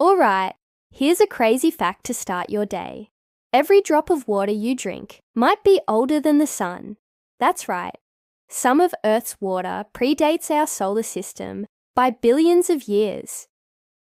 Alright, here's a crazy fact to start your day. Every drop of water you drink might be older than the sun. That's right. Some of Earth's water predates our solar system by billions of years.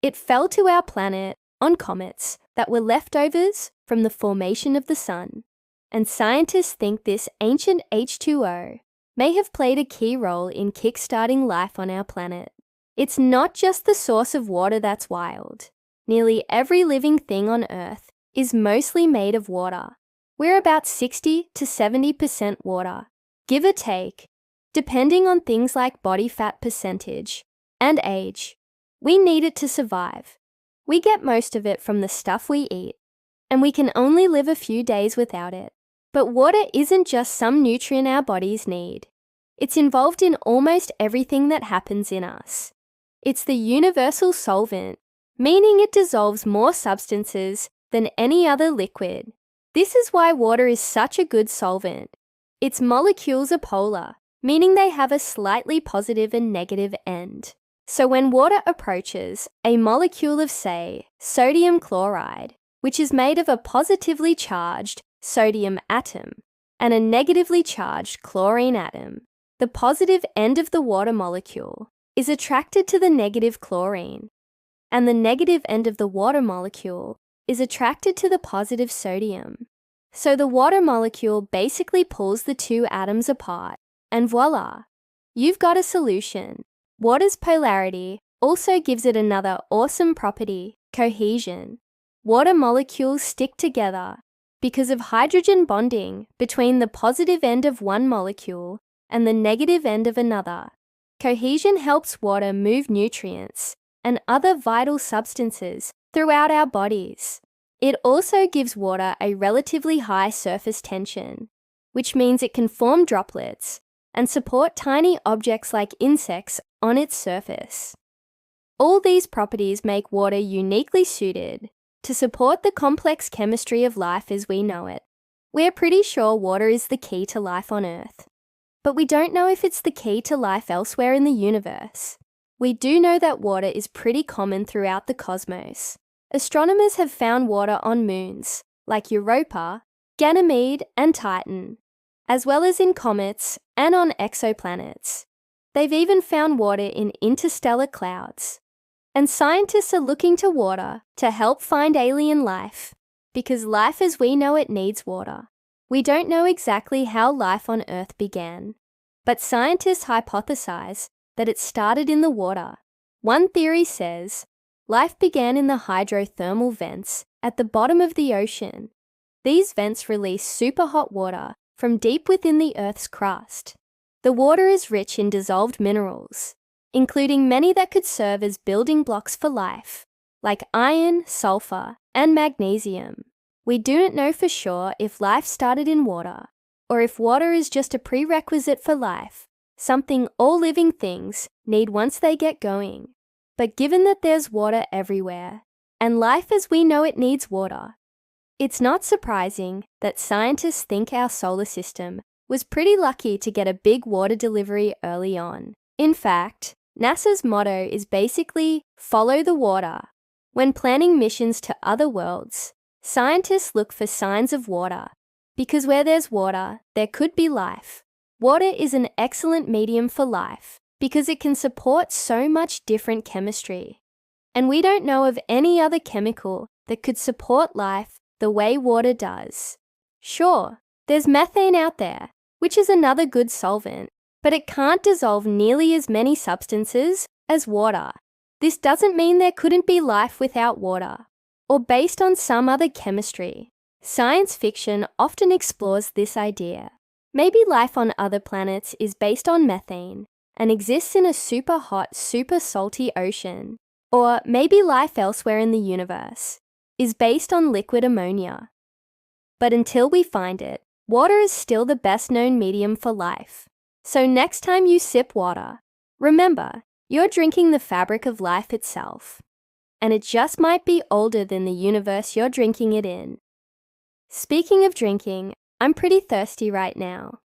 It fell to our planet on comets that were leftovers from the formation of the sun. And scientists think this ancient H2O may have played a key role in kickstarting life on our planet. It's not just the source of water that's wild. Nearly every living thing on Earth is mostly made of water. We're about 60 to 70% water, give or take, depending on things like body fat percentage and age. We need it to survive. We get most of it from the stuff we eat, and we can only live a few days without it. But water isn't just some nutrient our bodies need. It's involved in almost everything that happens in us. It's the universal solvent, meaning it dissolves more substances than any other liquid. This is why water is such a good solvent. Its molecules are polar, meaning they have a slightly positive and negative end. So when water approaches a molecule of, say, sodium chloride, which is made of a positively charged sodium atom and a negatively charged chlorine atom, the positive end of the water molecule is attracted to the negative chlorine, and the negative end of the water molecule is attracted to the positive sodium. So the water molecule basically pulls the two atoms apart, and voila, you've got a solution. Water's polarity also gives it another awesome property, cohesion. Water molecules stick together because of hydrogen bonding between the positive end of one molecule and the negative end of another. Cohesion helps water move nutrients and other vital substances throughout our bodies. It also gives water a relatively high surface tension, which means it can form droplets and support tiny objects like insects on its surface. All these properties make water uniquely suited to support the complex chemistry of life as we know it. We're pretty sure water is the key to life on Earth, but we don't know if it's the key to life elsewhere in the universe. We do know that water is pretty common throughout the cosmos. Astronomers have found water on moons like Europa, Ganymede, and Titan, as well as in comets and on exoplanets. They've even found water in interstellar clouds. And scientists are looking to water to help find alien life, because life as we know it needs water. We don't know exactly how life on Earth began, but scientists hypothesize that it started in the water. One theory says life began in the hydrothermal vents at the bottom of the ocean. These vents release super hot water from deep within the Earth's crust. The water is rich in dissolved minerals, including many that could serve as building blocks for life, like iron, sulfur, and magnesium. We do not know for sure if life started in water, or if water is just a prerequisite for life, something all living things need once they get going. But given that there's water everywhere, and life as we know it needs water, it's not surprising that scientists think our solar system was pretty lucky to get a big water delivery early on. In fact, NASA's motto is basically follow the water. When planning missions to other worlds, scientists look for signs of water, because where there's water, there could be life. Water is an excellent medium for life because it can support so much different chemistry. And we don't know of any other chemical that could support life the way water does. Sure, there's methane out there, which is another good solvent, but it can't dissolve nearly as many substances as water. This doesn't mean there couldn't be life without water, or based on some other chemistry. Science fiction often explores this idea. Maybe life on other planets is based on methane and exists in a super hot, super salty ocean. Or maybe life elsewhere in the universe is based on liquid ammonia. But until we find it, water is still the best known medium for life. So next time you sip water, remember, you're drinking the fabric of life itself. And it just might be older than the universe you're drinking it in. Speaking of drinking, I'm pretty thirsty right now.